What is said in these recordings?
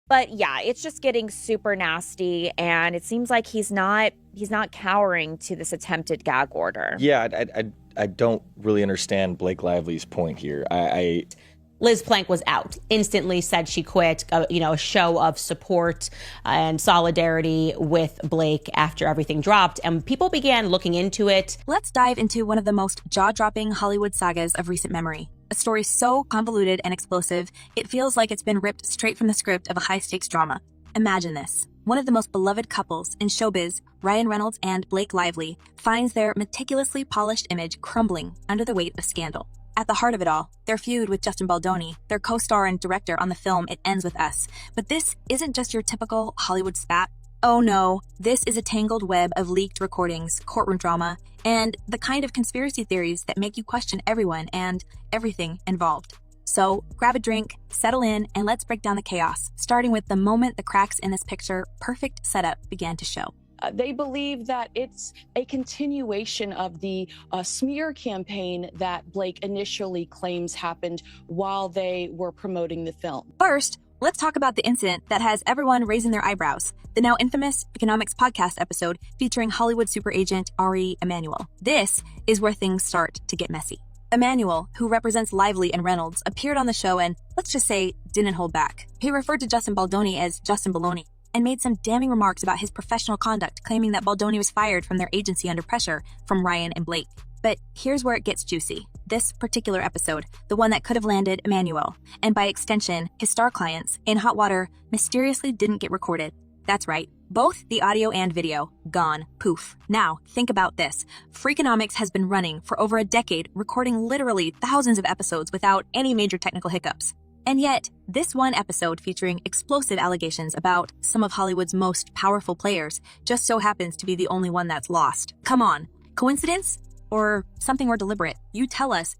But yeah, it's just getting super nasty, and it seems like he's not cowering to this attempted gag order. Yeah, I don't really understand Blake Lively's point here. Liz Plank was out, instantly said she quit, a show of support and solidarity with Blake after everything dropped, and people began looking into it. Let's dive into one of the most jaw-dropping Hollywood sagas of recent memory. A story so convoluted and explosive, it feels like it's been ripped straight from the script of a high-stakes drama. Imagine this. One of the most beloved couples in showbiz, Ryan Reynolds and Blake Lively, finds their meticulously polished image crumbling under the weight of scandal. At the heart of it all, their feud with Justin Baldoni, their co-star and director on the film It Ends With Us. But this isn't just your typical Hollywood spat. Oh no, this is a tangled web of leaked recordings, courtroom drama, and the kind of conspiracy theories that make you question everyone and everything involved. So grab a drink, settle in, and let's break down the chaos, starting with the moment the cracks in this picture perfect setup began to show. They believe that it's a continuation of the smear campaign that Blake initially claims happened while they were promoting the film. First, let's talk about the incident that has everyone raising their eyebrows. The now infamous Economics podcast episode featuring Hollywood super agent Ari Emanuel. This is where things start to get messy. Emanuel, who represents Lively and Reynolds, appeared on the show and, let's just say, didn't hold back. He referred to Justin Baldoni as Justin Baldoni and made some damning remarks about his professional conduct, claiming that Baldoni was fired from their agency under pressure from Ryan and Blake. But here's where it gets juicy. This particular episode, the one that could have landed Emanuel, and by extension, his star clients, in hot water, mysteriously didn't get recorded. That's right. Both the audio and video, gone. Poof. Now, think about this. Freakonomics has been running for over a decade, recording literally thousands of episodes without any major technical hiccups. And yet, this one episode featuring explosive allegations about some of Hollywood's most powerful players just so happens to be the only one that's lost. Come on. Coincidence? Or something more deliberate? You tell us.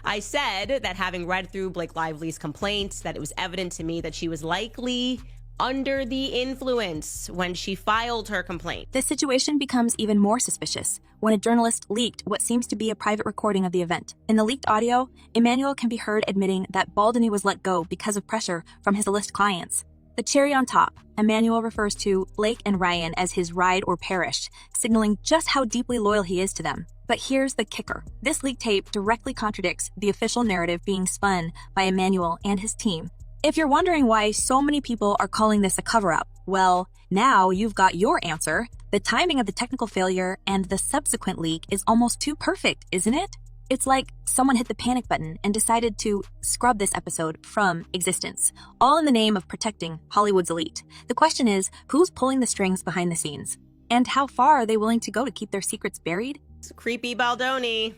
I said that having read through Blake Lively's complaints, that it was evident to me that she was likely under the influence when she filed her complaint. This situation becomes even more suspicious when a journalist leaked what seems to be a private recording of the event. In the leaked audio, Emanuel can be heard admitting that Baldoni was let go because of pressure from his list clients. The cherry on top, Emanuel refers to Blake and Ryan as his ride or perish, signaling just how deeply loyal he is to them. But here's the kicker. This leaked tape directly contradicts the official narrative being spun by Emanuel and his team. If you're wondering why so many people are calling this a cover-up, well, now you've got your answer. The timing of the technical failure and the subsequent leak is almost too perfect, isn't it? It's like someone hit the panic button and decided to scrub this episode from existence, all in the name of protecting Hollywood's elite. The question is, who's pulling the strings behind the scenes? And how far are they willing to go to keep their secrets buried? It's creepy Baldoni.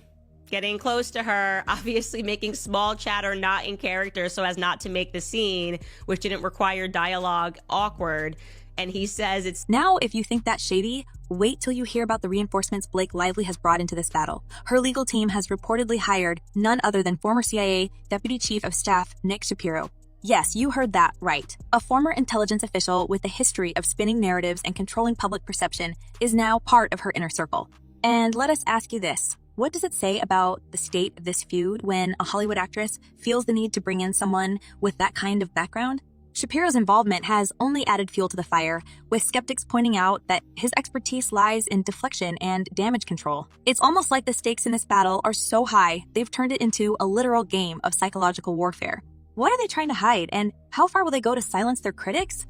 Getting close to her, obviously making small chatter not in character so as not to make the scene, which didn't require dialogue, awkward. And he says it's... Now, if you think that's shady, wait till you hear about the reinforcements Blake Lively has brought into this battle. Her legal team has reportedly hired none other than former CIA Deputy Chief of Staff Nick Shapiro. Yes, you heard that right. A former intelligence official with a history of spinning narratives and controlling public perception is now part of her inner circle. And let us ask you this. What does it say about the state of this feud when a Hollywood actress feels the need to bring in someone with that kind of background? Shapiro's involvement has only added fuel to the fire, with skeptics pointing out that his expertise lies in deflection and damage control. It's almost like the stakes in this battle are so high, they've turned it into a literal game of psychological warfare. What are they trying to hide, and how far will they go to silence their critics?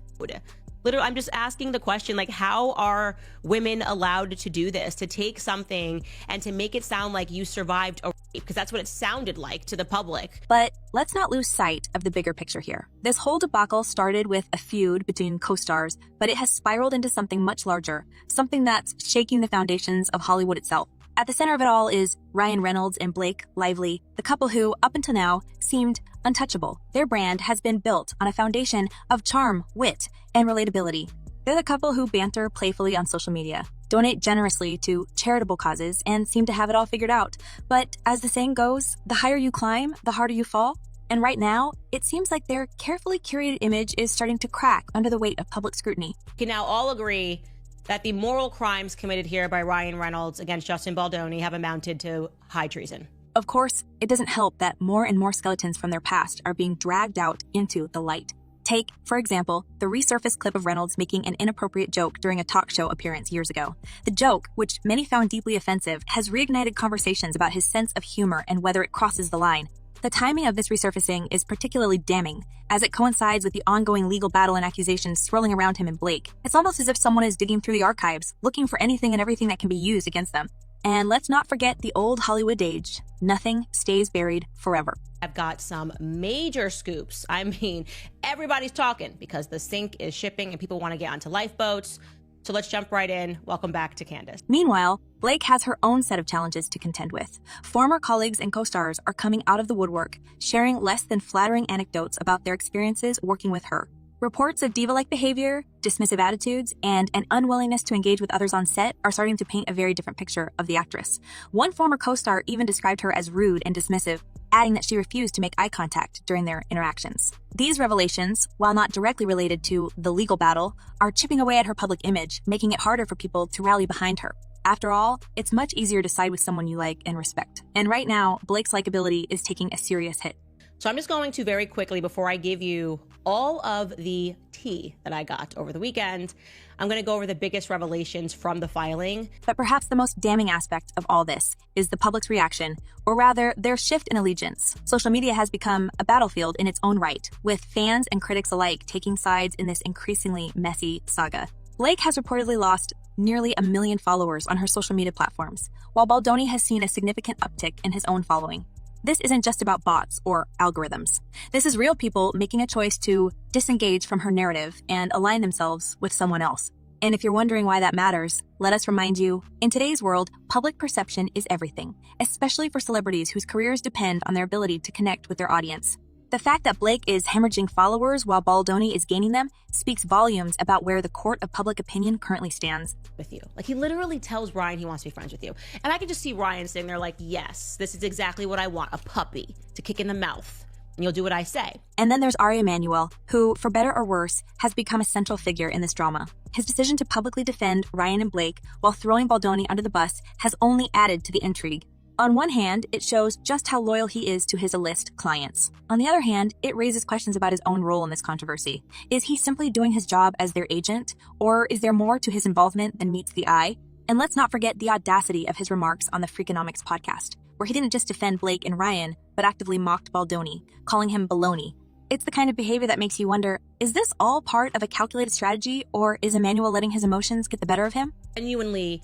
Literally, I'm just asking the question, like, how are women allowed to do this, to take something and to make it sound like you survived a rape? Because that's what it sounded like to the public. But let's not lose sight of the bigger picture here. This whole debacle started with a feud between co-stars, but it has spiraled into something much larger, something that's shaking the foundations of Hollywood itself. At the center of it all is Ryan Reynolds and Blake Lively, the couple who, up until now, seemed untouchable. Their brand has been built on a foundation of charm, wit, and relatability. They're the couple who banter playfully on social media, donate generously to charitable causes, and seem to have it all figured out. But as the saying goes, the higher you climb, the harder you fall. And right now, it seems like their carefully curated image is starting to crack under the weight of public scrutiny. We can now all agree that the moral crimes committed here by Ryan Reynolds against Justin Baldoni have amounted to high treason. Of course, it doesn't help that more and more skeletons from their past are being dragged out into the light. Take, for example, the resurfaced clip of Reynolds making an inappropriate joke during a talk show appearance years ago. The joke, which many found deeply offensive, has reignited conversations about his sense of humor and whether it crosses the line. The timing of this resurfacing is particularly damning, as it coincides with the ongoing legal battle and accusations swirling around him and Blake. It's almost as if someone is digging through the archives, looking for anything and everything that can be used against them. And let's not forget the old Hollywood adage: nothing stays buried forever. I've got some major scoops. I mean, everybody's talking because the sink is shipping and people want to get onto lifeboats. So let's jump right in. Welcome back to Candace. Meanwhile, Blake has her own set of challenges to contend with. Former colleagues and co-stars are coming out of the woodwork, sharing less than flattering anecdotes about their experiences working with her. Reports of diva-like behavior, dismissive attitudes, and an unwillingness to engage with others on set are starting to paint a very different picture of the actress. One former co-star even described her as rude and dismissive, adding that she refused to make eye contact during their interactions. These revelations, while not directly related to the legal battle, are chipping away at her public image, making it harder for people to rally behind her. After all, it's much easier to side with someone you like and respect. And right now, Blake's likability is taking a serious hit. So I'm just going to very quickly, before I give you all of the tea that I got over the weekend, I'm going to go over the biggest revelations from the filing. But perhaps the most damning aspect of all this is the public's reaction, or rather, their shift in allegiance. Social media has become a battlefield in its own right, with fans and critics alike taking sides in this increasingly messy saga. Blake has reportedly lost nearly 1 million followers on her social media platforms, while Baldoni has seen a significant uptick in his own following. This isn't just about bots or algorithms. This is real people making a choice to disengage from her narrative and align themselves with someone else. And if you're wondering why that matters, let us remind you, in today's world, public perception is everything, especially for celebrities whose careers depend on their ability to connect with their audience. The fact that Blake is hemorrhaging followers while Baldoni is gaining them speaks volumes about where the court of public opinion currently stands. With you. Like, he literally tells Ryan he wants to be friends with you. And I can just see Ryan sitting there like, yes, this is exactly what I want, a puppy to kick in the mouth. And you'll do what I say. And then there's Ari Emanuel, who, for better or worse, has become a central figure in this drama. His decision to publicly defend Ryan and Blake while throwing Baldoni under the bus has only added to the intrigue. On one hand, it shows just how loyal he is to his A-list clients. On the other hand, it raises questions about his own role in this controversy. Is he simply doing his job as their agent, or is there more to his involvement than meets the eye? And let's not forget the audacity of his remarks on the Freakonomics podcast, where he didn't just defend Blake and Ryan, but actively mocked Baldoni, calling him baloney. It's the kind of behavior that makes you wonder, is this all part of a calculated strategy, or is Emanuel letting his emotions get the better of him? Genuinely,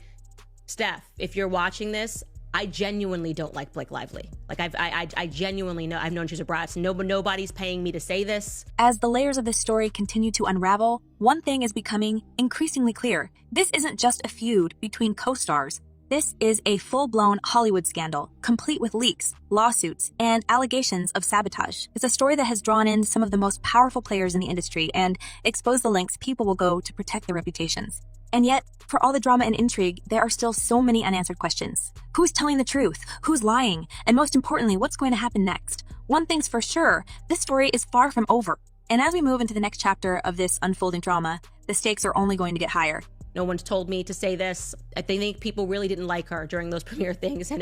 Steph, if you're watching this, I genuinely don't like Blake Lively. Like, I genuinely know. I've known she's a brat. Nobody's paying me to say this. As the layers of this story continue to unravel, one thing is becoming increasingly clear. This isn't just a feud between co-stars. This is a full-blown Hollywood scandal, complete with leaks, lawsuits, and allegations of sabotage. It's a story that has drawn in some of the most powerful players in the industry and exposed the lengths people will go to protect their reputations. And yet, for all the drama and intrigue, there are still so many unanswered questions. Who's telling the truth? Who's lying? And most importantly, what's going to happen next? One thing's for sure, this story is far from over. And as we move into the next chapter of this unfolding drama, the stakes are only going to get higher. No one's told me to say this. I think people really didn't like her during those premiere things, and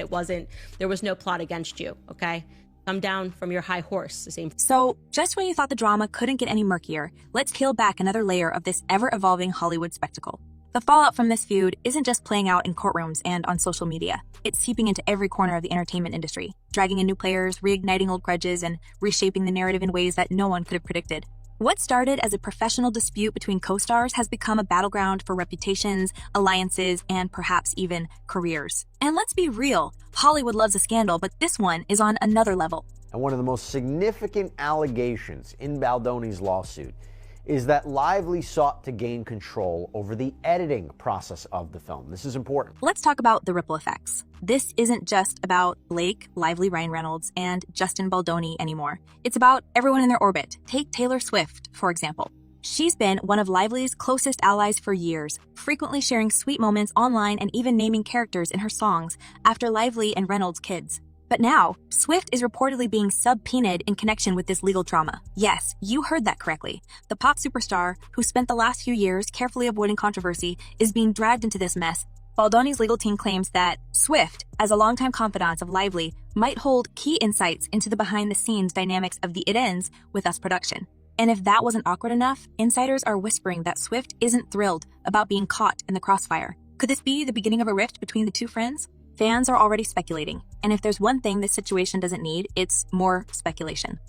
there was no plot against you, okay? Come down from your high horse. So, just when you thought the drama couldn't get any murkier, let's peel back another layer of this ever-evolving Hollywood spectacle. The fallout from this feud isn't just playing out in courtrooms and on social media. It's seeping into every corner of the entertainment industry, dragging in new players, reigniting old grudges, and reshaping the narrative in ways that no one could have predicted. What started as a professional dispute between co-stars has become a battleground for reputations, alliances, and perhaps even careers. And let's be real, Hollywood loves a scandal, but this one is on another level. And one of the most significant allegations in Baldoni's lawsuit is that Lively sought to gain control over the editing process of the film. This is important. Let's talk about the ripple effects. This isn't just about Blake, Lively Ryan Reynolds, and Justin Baldoni anymore. It's about everyone in their orbit. Take Taylor Swift, for example. She's been one of Lively's closest allies for years, frequently sharing sweet moments online and even naming characters in her songs after Lively and Reynolds' kids. But now, Swift is reportedly being subpoenaed in connection with this legal drama. Yes, you heard that correctly. The pop superstar, who spent the last few years carefully avoiding controversy, is being dragged into this mess. Baldoni's legal team claims that Swift, as a longtime confidant of Lively, might hold key insights into the behind-the-scenes dynamics of the It Ends With Us production. And if that wasn't awkward enough, insiders are whispering that Swift isn't thrilled about being caught in the crossfire. Could this be the beginning of a rift between the two friends? Fans are already speculating, and if there's one thing this situation doesn't need, it's more speculation.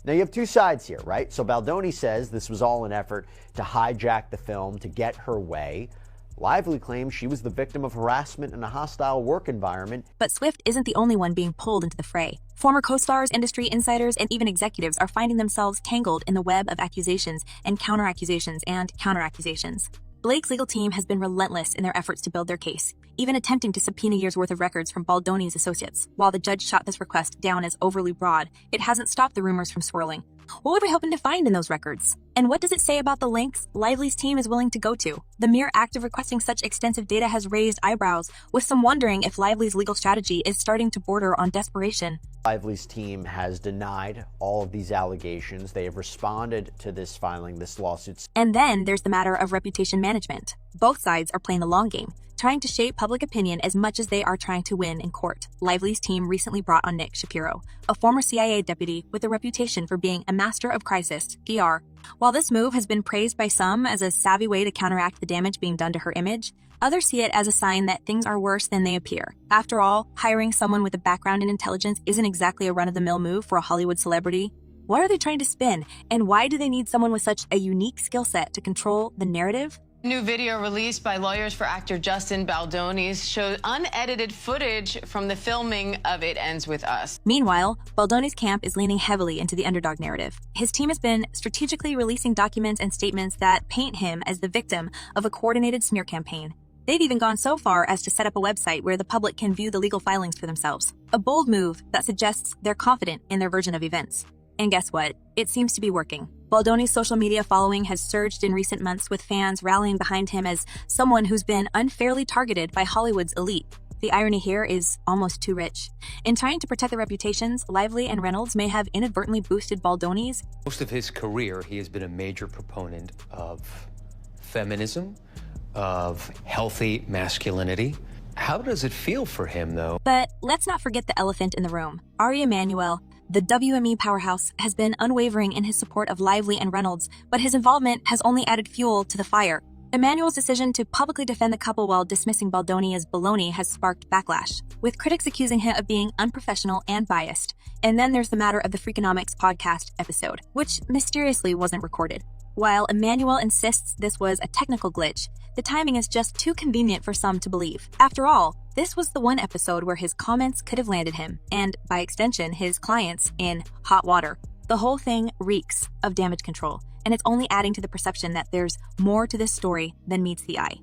Now, you have two sides here, right? So Baldoni says this was all an effort to hijack the film to get her way. Lively claims she was the victim of harassment in a hostile work environment. But Swift isn't the only one being pulled into the fray. Former co-stars, industry insiders, and even executives are finding themselves tangled in the web of accusations and counter-accusations and counter-accusations. Blake's legal team has been relentless in their efforts to build their case, even attempting to subpoena years' worth of records from Baldoni's associates. While the judge shot this request down as overly broad, it hasn't stopped the rumors from swirling. What were we hoping to find in those records? And what does it say about the lengths Lively's team is willing to go to? The mere act of requesting such extensive data has raised eyebrows, with some wondering if Lively's legal strategy is starting to border on desperation. Lively's team has denied all of these allegations. They have responded to this filing, this lawsuit. And then there's the matter of reputation management. Both sides are playing the long game, trying to shape public opinion as much as they are trying to win in court. Lively's team recently brought on Nick Shapiro, a former CIA deputy with a reputation for being a master of crisis, PR. While this move has been praised by some as a savvy way to counteract the damage being done to her image, others see it as a sign that things are worse than they appear. After all, hiring someone with a background in intelligence isn't exactly a run-of-the-mill move for a Hollywood celebrity. What are they trying to spin, and why do they need someone with such a unique skill set to control the narrative? New video released by lawyers for actor Justin Baldoni shows unedited footage from the filming of It Ends With Us. Meanwhile, Baldoni's camp is leaning heavily into the underdog narrative. His team has been strategically releasing documents and statements that paint him as the victim of a coordinated smear campaign. They've even gone so far as to set up a website where the public can view the legal filings for themselves. A bold move that suggests they're confident in their version of events. And guess what? It seems to be working. Baldoni's social media following has surged in recent months, with fans rallying behind him as someone who's been unfairly targeted by Hollywood's elite. The irony here is almost too rich. In trying to protect their reputations, Lively and Reynolds may have inadvertently boosted Baldoni's. Most of his career, he has been a major proponent of feminism, of healthy masculinity. How does it feel for him, though? But let's not forget the elephant in the room. Ari Emanuel, the WME powerhouse, has been unwavering in his support of Lively and Reynolds, but his involvement has only added fuel to the fire. Emanuel's decision to publicly defend the couple while dismissing Baldoni as baloney has sparked backlash, with critics accusing him of being unprofessional and biased. And then there's the matter of the Freakonomics podcast episode, which mysteriously wasn't recorded. While Emanuel insists this was a technical glitch, the timing is just too convenient for some to believe. After all, this was the one episode where his comments could have landed him, and by extension, his clients, in hot water. The whole thing reeks of damage control, and it's only adding to the perception that there's more to this story than meets the eye.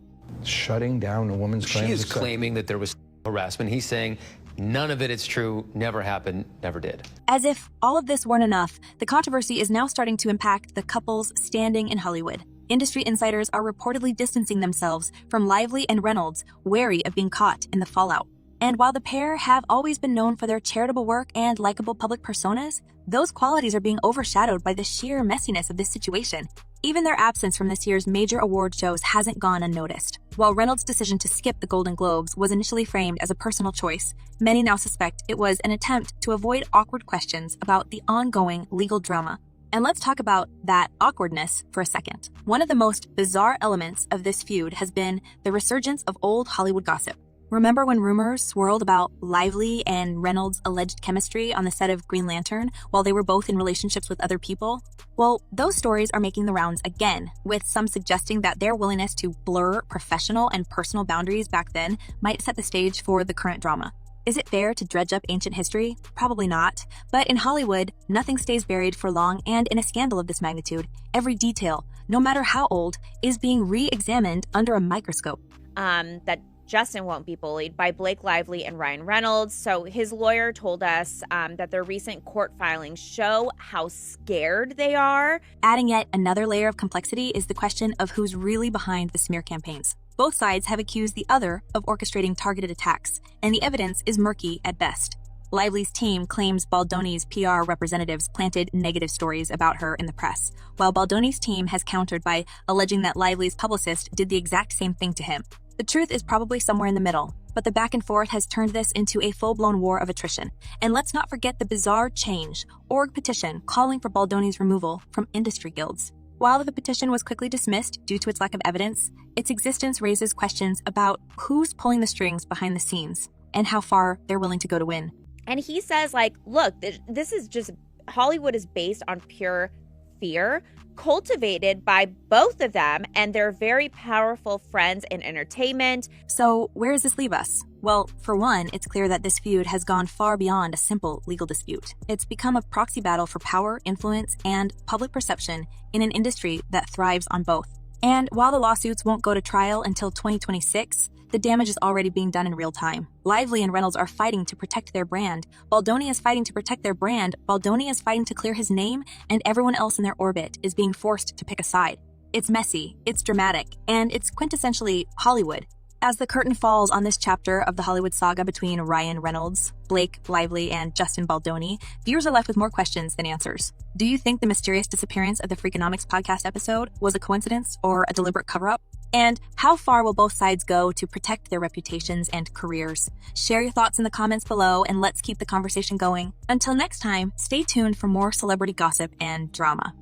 Shutting down a woman's claims. She is claiming that there was harassment. He's saying none of it is true, never happened, never did. As if all of this weren't enough, the controversy is now starting to impact the couple's standing in Hollywood. Industry insiders are reportedly distancing themselves from Lively and Reynolds, wary of being caught in the fallout. And while the pair have always been known for their charitable work and likable public personas, those qualities are being overshadowed by the sheer messiness of this situation. Even their absence from this year's major award shows hasn't gone unnoticed. While Reynolds' decision to skip the Golden Globes was initially framed as a personal choice, many now suspect it was an attempt to avoid awkward questions about the ongoing legal drama. And let's talk about that awkwardness for a second. One of the most bizarre elements of this feud has been the resurgence of old Hollywood gossip. Remember when rumors swirled about Lively and Reynolds' alleged chemistry on the set of Green Lantern while they were both in relationships with other people? Well, those stories are making the rounds again, with some suggesting that their willingness to blur professional and personal boundaries back then might set the stage for the current drama. Is it fair to dredge up ancient history? Probably not. But in Hollywood, nothing stays buried for long, and in a scandal of this magnitude, every detail, no matter how old, is being re-examined under a microscope. That Justin won't be bullied by Blake Lively and Ryan Reynolds. So his lawyer told us that their recent court filings show how scared they are. Adding yet another layer of complexity is the question of who's really behind the smear campaigns. Both sides have accused the other of orchestrating targeted attacks, and the evidence is murky at best. Lively's team claims Baldoni's PR representatives planted negative stories about her in the press, while Baldoni's team has countered by alleging that Lively's publicist did the exact same thing to him. The truth is probably somewhere in the middle, but the back and forth has turned this into a full-blown war of attrition. And let's not forget the bizarre Change.org petition calling for Baldoni's removal from industry guilds. While the petition was quickly dismissed due to its lack of evidence, its existence raises questions about who's pulling the strings behind the scenes and how far they're willing to go to win. And he says, like, look, this is just, Hollywood is based on pure fear, cultivated by both of them and their very powerful friends in entertainment. So where does this leave us? Well, for one, it's clear that this feud has gone far beyond a simple legal dispute. It's become a proxy battle for power, influence, and public perception in an industry that thrives on both. And while the lawsuits won't go to trial until 2026, the damage is already being done in real time. Lively and Reynolds are fighting to protect their brand. Baldoni is fighting to protect their brand. Baldoni is fighting to clear his name, and everyone else in their orbit is being forced to pick a side. It's messy, it's dramatic, and it's quintessentially Hollywood. As the curtain falls on this chapter of the Hollywood saga between Ryan Reynolds, Blake Lively, and Justin Baldoni, viewers are left with more questions than answers. Do you think the mysterious disappearance of the Freakonomics podcast episode was a coincidence or a deliberate cover-up? And how far will both sides go to protect their reputations and careers? Share your thoughts in the comments below, and let's keep the conversation going. Until next time, stay tuned for more celebrity gossip and drama.